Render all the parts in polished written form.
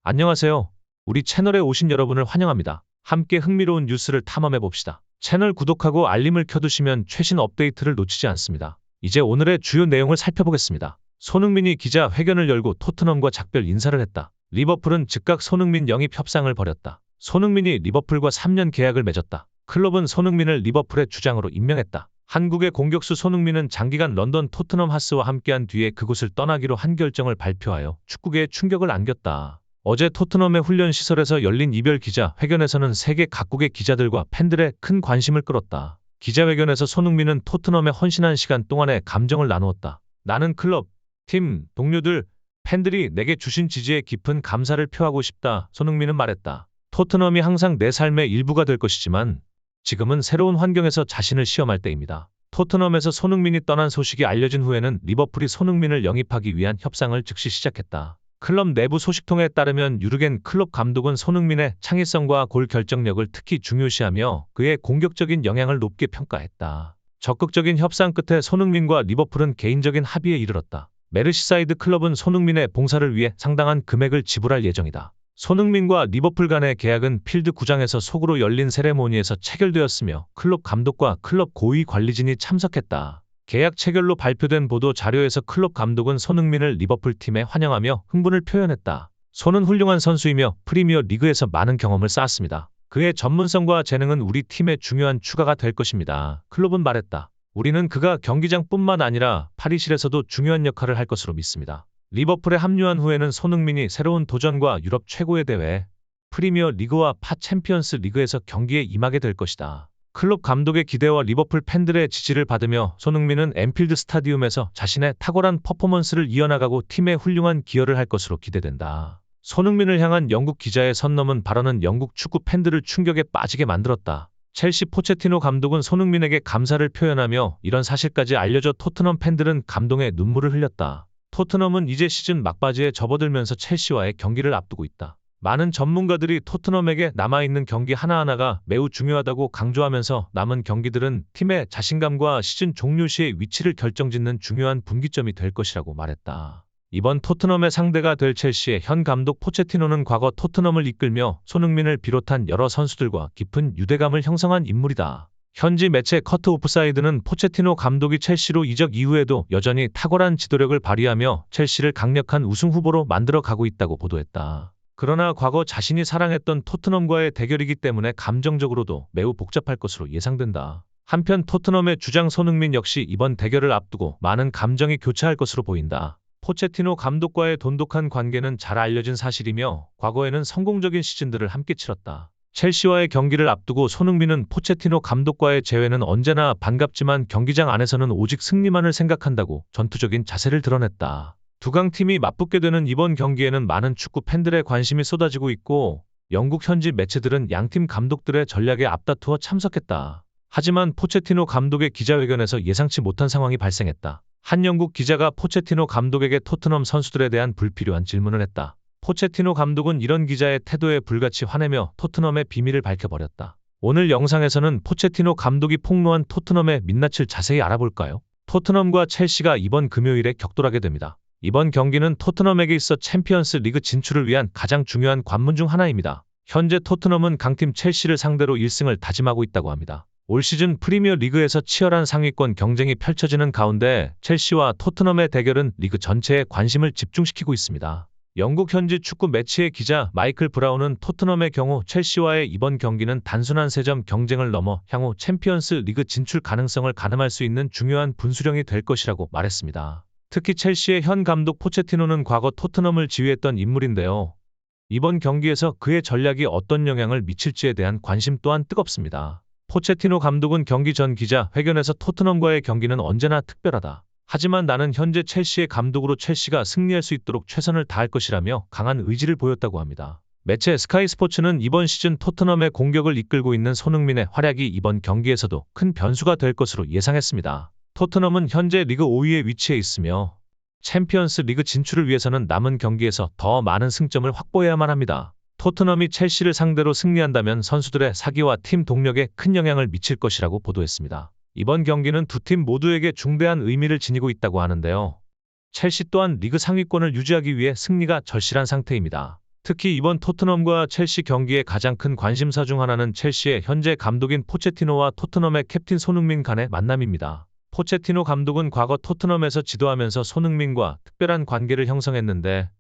안녕하세요. 우리 채널에 오신 여러분을 환영합니다. 함께 흥미로운 뉴스를 탐험해 봅시다. 채널 구독하고 알림을 켜두시면 최신 업데이트를 놓치지 않습니다. 이제 오늘의 주요 내용을 살펴보겠습니다. 손흥민이 기자 회견을 열고 토트넘과 작별 인사를 했다. 리버풀은 즉각 손흥민 영입 협상을 벌였다. 손흥민이 리버풀과 3년 계약을 맺었다. 클럽은 손흥민을 리버풀의 주장으로 임명했다. 한국의 공격수 손흥민은 장기간 런던 토트넘 하스와 함께한 뒤에 그곳을 떠나기로 한 결정을 발표하여 축구계에 충격을 안겼다. 어제 토트넘의 훈련시설에서 열린 이별 기자 회견에서는 세계 각국의 기자들과 팬들의 큰 관심을 끌었다. 기자회견에서 손흥민은 토트넘에 헌신한 시간 동안의 감정을 나누었다. 나는 클럽, 팀, 동료들, 팬들이 내게 주신 지지에 깊은 감사를 표하고 싶다. 손흥민은 말했다. 토트넘이 항상 내 삶의 일부가 될 것이지만 지금은 새로운 환경에서 자신을 시험할 때입니다. 토트넘에서 손흥민이 떠난 소식이 알려진 후에는 리버풀이 손흥민을 영입하기 위한 협상을 즉시 시작했다. 클럽 내부 소식통에 따르면 유르겐 클롭 감독은 손흥민의 창의성과 골 결정력을 특히 중요시하며 그의 공격적인 영향을 높게 평가했다. 적극적인 협상 끝에 손흥민과 리버풀은 개인적인 합의에 이르렀다. 메르시사이드 클럽은 손흥민의 봉사를 위해 상당한 금액을 지불할 예정이다. 손흥민과 리버풀 간의 계약은 필드 구장에서 속으로 열린 세레모니에서 체결되었으며 클롭 감독과 클럽 고위 관리진이 참석했다. 계약 체결로 발표된 보도 자료에서 클롭 감독은 손흥민을 리버풀 팀에 환영하며 흥분을 표현했다. 손은 훌륭한 선수이며 프리미어 리그에서 많은 경험을 쌓았습니다. 그의 전문성과 재능은 우리 팀의 중요한 추가가 될 것입니다. 클롭은 말했다. 우리는 그가 경기장뿐만 아니라 파리실에서도 중요한 역할을 할 것으로 믿습니다. 리버풀에 합류한 후에는 손흥민이 새로운 도전과 유럽 최고의 대회, 프리미어 리그와 파 챔피언스 리그에서 경기에 임하게 될 것이다. 클롭 감독의 기대와 리버풀 팬들의 지지를 받으며 손흥민은 엠필드 스타디움에서 자신의 탁월한 퍼포먼스를 이어나가고 팀에 훌륭한 기여를 할 것으로 기대된다. 손흥민을 향한 영국 기자의 선 넘은 발언은 영국 축구 팬들을 충격에 빠지게 만들었다. 첼시 포체티노 감독은 손흥민에게 감사를 표현하며 이런 사실까지 알려져 토트넘 팬들은 감동의 눈물을 흘렸다. 토트넘은 이제 시즌 막바지에 접어들면서 첼시와의 경기를 앞두고 있다. 많은 전문가들이 토트넘에게 남아있는 경기 하나하나가 매우 중요하다고 강조하면서 남은 경기들은 팀의 자신감과 시즌 종료 시의 위치를 결정짓는 중요한 분기점이 될 것이라고 말했다. 이번 토트넘의 상대가 될 첼시의 현 감독 포체티노는 과거 토트넘을 이끌며 손흥민을 비롯한 여러 선수들과 깊은 유대감을 형성한 인물이다. 현지 매체 커트 오프사이드는 포체티노 감독이 첼시로 이적 이후에도 여전히 탁월한 지도력을 발휘하며 첼시를 강력한 우승 후보로 만들어 가고 있다고 보도했다. 그러나 과거 자신이 사랑했던 토트넘과의 대결이기 때문에 감정적으로도 매우 복잡할 것으로 예상된다. 한편 토트넘의 주장 손흥민 역시 이번 대결을 앞두고 많은 감정이 교차할 것으로 보인다. 포체티노 감독과의 돈독한 관계는 잘 알려진 사실이며 과거에는 성공적인 시즌들을 함께 치렀다. 첼시와의 경기를 앞두고 손흥민은 포체티노 감독과의 재회는 언제나 반갑지만 경기장 안에서는 오직 승리만을 생각한다고 전투적인 자세를 드러냈다. 두 강팀이 맞붙게 되는 이번 경기에는 많은 축구 팬들의 관심이 쏟아지고 있고 영국 현지 매체들은 양팀 감독들의 전략에 앞다투어 참석했다. 하지만 포체티노 감독의 기자회견에서 예상치 못한 상황이 발생했다. 한 영국 기자가 포체티노 감독에게 토트넘 선수들에 대한 불필요한 질문을 했다. 포체티노 감독은 이런 기자의 태도에 불같이 화내며 토트넘의 비밀을 밝혀버렸다. 오늘 영상에서는 포체티노 감독이 폭로한 토트넘의 민낯을 자세히 알아볼까요? 토트넘과 첼시가 이번 금요일에 격돌하게 됩니다. 이번 경기는 토트넘에게 있어 챔피언스 리그 진출을 위한 가장 중요한 관문 중 하나입니다. 현재 토트넘은 강팀 첼시를 상대로 1승을 다짐하고 있다고 합니다. 올 시즌 프리미어 리그에서 치열한 상위권 경쟁이 펼쳐지는 가운데 첼시와 토트넘의 대결은 리그 전체에 관심을 집중시키고 있습니다. 영국 현지 축구 매체의 기자 마이클 브라운은 토트넘의 경우 첼시와의 이번 경기는 단순한 3점 경쟁을 넘어 향후 챔피언스 리그 진출 가능성을 가늠할 수 있는 중요한 분수령이 될 것이라고 말했습니다. 특히 첼시의 현 감독 포체티노는 과거 토트넘을 지휘했던 인물인데요. 이번 경기에서 그의 전략이 어떤 영향을 미칠지에 대한 관심 또한 뜨겁습니다. 포체티노 감독은 경기 전 기자 회견에서 토트넘과의 경기는 언제나 특별하다. 하지만 나는 현재 첼시의 감독으로 첼시가 승리할 수 있도록 최선을 다할 것이라며 강한 의지를 보였다고 합니다. 매체 스카이 스포츠는 이번 시즌 토트넘의 공격을 이끌고 있는 손흥민의 활약이 이번 경기에서도 큰 변수가 될 것으로 예상했습니다. 토트넘은 현재 리그 5위에 위치해 있으며 챔피언스 리그 진출을 위해서는 남은 경기에서 더 많은 승점을 확보해야만 합니다. 토트넘이 첼시를 상대로 승리한다면 선수들의 사기와 팀 동력에 큰 영향을 미칠 것이라고 보도했습니다. 이번 경기는 두 팀 모두에게 중대한 의미를 지니고 있다고 하는데요. 첼시 또한 리그 상위권을 유지하기 위해 승리가 절실한 상태입니다. 특히 이번 토트넘과 첼시 경기의 가장 큰 관심사 중 하나는 첼시의 현재 감독인 포체티노와 토트넘의 캡틴 손흥민 간의 만남입니다. 포체티노 감독은 과거 토트넘에서 지도하면서 손흥민과 특별한 관계를 형성했는데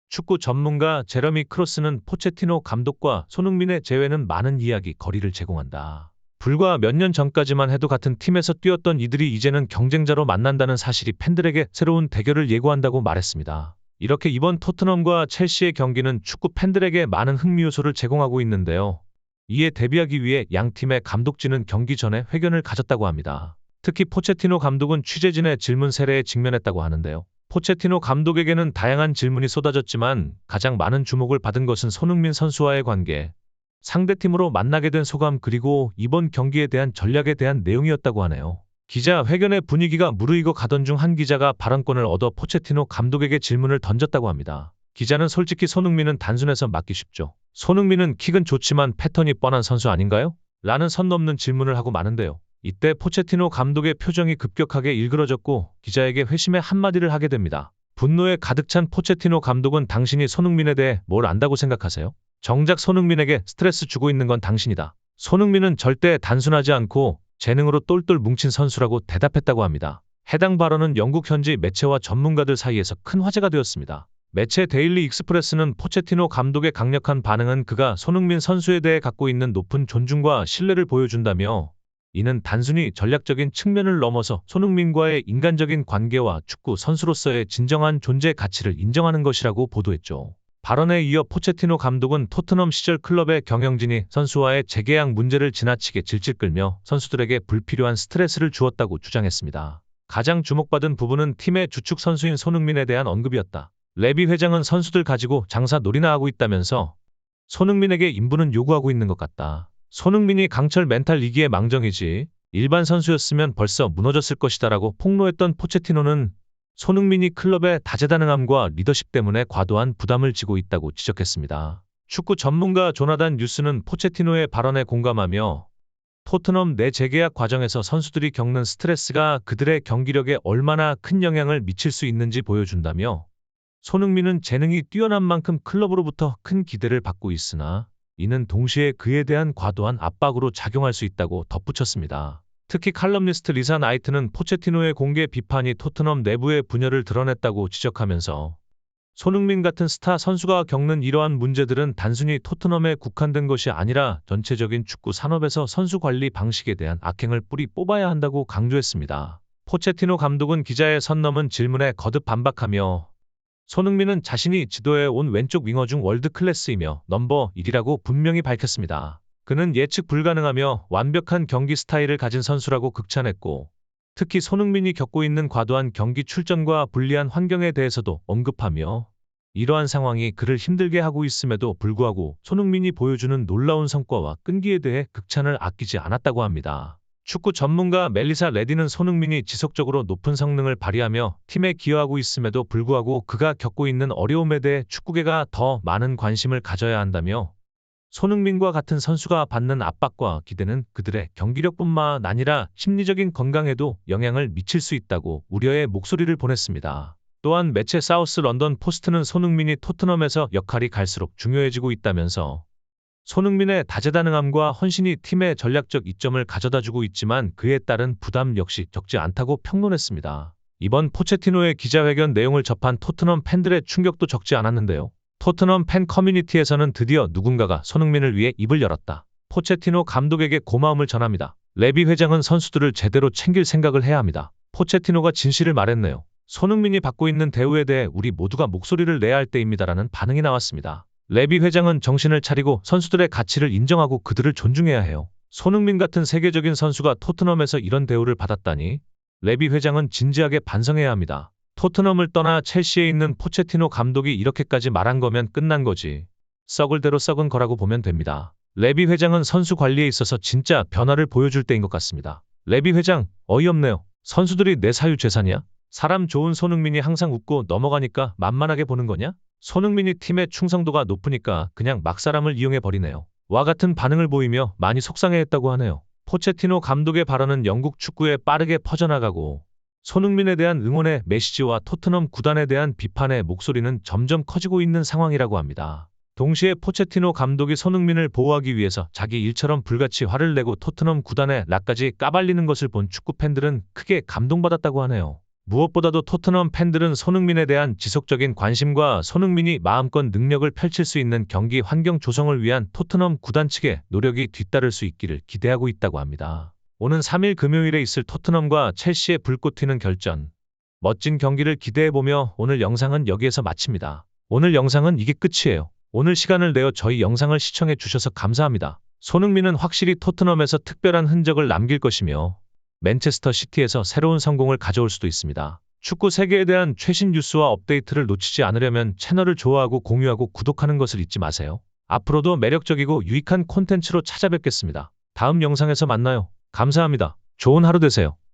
축구 전문가 제러미 크로스는 포체티노 감독과 손흥민의 재회는 많은 이야기 거리를 제공한다. 불과 몇 년 전까지만 해도 같은 팀에서 뛰었던 이들이 이제는 경쟁자로 만난다는 사실이 팬들에게 새로운 대결을 예고한다고 말했습니다. 이렇게 이번 토트넘과 첼시의 경기는 축구 팬들에게 많은 흥미 요소를 제공하고 있는데요. 이에 대비하기 위해 양 팀의 감독진은 경기 전에 회견을 가졌다고 합니다. 특히 포체티노 감독은 취재진의 질문 세례에 직면했다고 하는데요. 포체티노 감독에게는 다양한 질문이 쏟아졌지만 가장 많은 주목을 받은 것은 손흥민 선수와의 관계, 상대팀으로 만나게 된 소감 그리고 이번 경기에 대한 전략에 대한 내용이었다고 하네요. 기자 회견의 분위기가 무르익어 가던 중 한 기자가 발언권을 얻어 포체티노 감독에게 질문을 던졌다고 합니다. 기자는 솔직히 손흥민은 단순해서 맞기 쉽죠. 손흥민은 킥은 좋지만 패턴이 뻔한 선수 아닌가요? 라는 선 넘는 질문을 하고 마는데요. 이때 포체티노 감독의 표정이 급격하게 일그러졌고 기자에게 회심의 한마디를 하게 됩니다. 분노에 가득 찬 포체티노 감독은 당신이 손흥민에 대해 뭘 안다고 생각하세요? 정작 손흥민에게 스트레스 주고 있는 건 당신이다. 손흥민은 절대 단순하지 않고 재능으로 똘똘 뭉친 선수라고 대답했다고 합니다. 해당 발언은 영국 현지 매체와 전문가들 사이에서 큰 화제가 되었습니다. 매체 데일리 익스프레스는 포체티노 감독의 강력한 반응은 그가 손흥민 선수에 대해 갖고 있는 높은 존중과 신뢰를 보여준다며 이는 단순히 전략적인 측면을 넘어서 손흥민과의 인간적인 관계와 축구 선수로서의 진정한 존재 가치를 인정하는 것이라고 보도했죠. 발언에 이어 포체티노 감독은 토트넘 시절 클럽의 경영진이 선수와의 재계약 문제를 지나치게 질질 끌며 선수들에게 불필요한 스트레스를 주었다고 주장했습니다. 가장 주목받은 부분은 팀의 주축 선수인 손흥민에 대한 언급이었다. 레비 회장은 선수들 가지고 장사 놀이나 하고 있다면서 손흥민에게 인부는 요구하고 있는 것 같다. 손흥민이 강철 멘탈 이기의 망정이지 일반 선수였으면 벌써 무너졌을 것이다라고 폭로했던 포체티노는 손흥민이 클럽의 다재다능함과 리더십 때문에 과도한 부담을 지고 있다고 지적했습니다. 축구 전문가 조나단 뉴스는 포체티노의 발언에 공감하며 토트넘 내 재계약 과정에서 선수들이 겪는 스트레스가 그들의 경기력에 얼마나 큰 영향을 미칠 수 있는지 보여준다며 손흥민은 재능이 뛰어난 만큼 클럽으로부터 큰 기대를 받고 있으나 이는 동시에 그에 대한 과도한 압박으로 작용할 수 있다고 덧붙였습니다. 특히 칼럼니스트 리사 나이트는 포체티노의 공개 비판이 토트넘 내부의 분열을 드러냈다고 지적하면서 손흥민 같은 스타 선수가 겪는 이러한 문제들은 단순히 토트넘에 국한된 것이 아니라 전체적인 축구 산업에서 선수 관리 방식에 대한 악행을 뿌리 뽑아야 한다고 강조했습니다. 포체티노 감독은 기자의 선 넘은 질문에 거듭 반박하며 손흥민은 자신이 지도해 온 왼쪽 윙어 중 월드 클래스이며 넘버 1이라고 분명히 밝혔습니다. 그는 예측 불가능하며 완벽한 경기 스타일을 가진 선수라고 극찬했고 특히 손흥민이 겪고 있는 과도한 경기 출전과 불리한 환경에 대해서도 언급하며 이러한 상황이 그를 힘들게 하고 있음에도 불구하고 손흥민이 보여주는 놀라운 성과와 끈기에 대해 극찬을 아끼지 않았다고 합니다. 축구 전문가 멜리사 레디는 손흥민이 지속적으로 높은 성능을 발휘하며 팀에 기여하고 있음에도 불구하고 그가 겪고 있는 어려움에 대해 축구계가 더 많은 관심을 가져야 한다며 손흥민과 같은 선수가 받는 압박과 기대는 그들의 경기력뿐만 아니라 심리적인 건강에도 영향을 미칠 수 있다고 우려의 목소리를 보냈습니다. 또한 매체 사우스 런던 포스트는 손흥민이 토트넘에서 역할이 갈수록 중요해지고 있다면서 손흥민의 다재다능함과 헌신이 팀의 전략적 이점을 가져다주고 있지만 그에 따른 부담 역시 적지 않다고 평론했습니다. 이번 포체티노의 기자회견 내용을 접한 토트넘 팬들의 충격도 적지 않았는데요. 토트넘 팬 커뮤니티에서는 드디어 누군가가 손흥민을 위해 입을 열었다. 포체티노 감독에게 고마움을 전합니다. 레비 회장은 선수들을 제대로 챙길 생각을 해야 합니다. 포체티노가 진실을 말했네요. 손흥민이 받고 있는 대우에 대해 우리 모두가 목소리를 내야 할 때입니다라는 반응이 나왔습니다. 레비 회장은 정신을 차리고 선수들의 가치를 인정하고 그들을 존중해야 해요. 손흥민 같은 세계적인 선수가 토트넘에서 이런 대우를 받았다니 레비 회장은 진지하게 반성해야 합니다. 토트넘을 떠나 첼시에 있는 포체티노 감독이 이렇게까지 말한 거면 끝난 거지. 썩을 대로 썩은 거라고 보면 됩니다. 레비 회장은 선수 관리에 있어서 진짜 변화를 보여줄 때인 것 같습니다. 레비 회장, 어이없네요. 선수들이 내 사유재산이야? 사람 좋은 손흥민이 항상 웃고 넘어가니까 만만하게 보는 거냐? 손흥민이 팀의 충성도가 높으니까 그냥 막 사람을 이용해버리네요. 와 같은 반응을 보이며 많이 속상해했다고 하네요. 포체티노 감독의 발언은 영국 축구에 빠르게 퍼져나가고 손흥민에 대한 응원의 메시지와 토트넘 구단에 대한 비판의 목소리는 점점 커지고 있는 상황이라고 합니다. 동시에 포체티노 감독이 손흥민을 보호하기 위해서 자기 일처럼 불같이 화를 내고 토트넘 구단의 락까지 까발리는 것을 본 축구 팬들은 크게 감동받았다고 하네요. 무엇보다도 토트넘 팬들은 손흥민에 대한 지속적인 관심과 손흥민이 마음껏 능력을 펼칠 수 있는 경기 환경 조성을 위한 토트넘 구단 측의 노력이 뒤따를 수 있기를 기대하고 있다고 합니다. 오는 3일 금요일에 있을 토트넘과 첼시의 불꽃 튀는 결전. 멋진 경기를 기대해보며 오늘 영상은 여기에서 마칩니다. 오늘 영상은 이게 끝이에요. 오늘 시간을 내어 저희 영상을 시청해 주셔서 감사합니다. 손흥민은 확실히 토트넘에서 특별한 흔적을 남길 것이며 맨체스터 시티에서 새로운 성공을 가져올 수도 있습니다. 축구 세계에 대한 최신 뉴스와 업데이트를 놓치지 않으려면 채널을 좋아하고 공유하고 구독하는 것을 잊지 마세요. 앞으로도 매력적이고 유익한 콘텐츠로 찾아뵙겠습니다. 다음 영상에서 만나요. 감사합니다. 좋은 하루 되세요.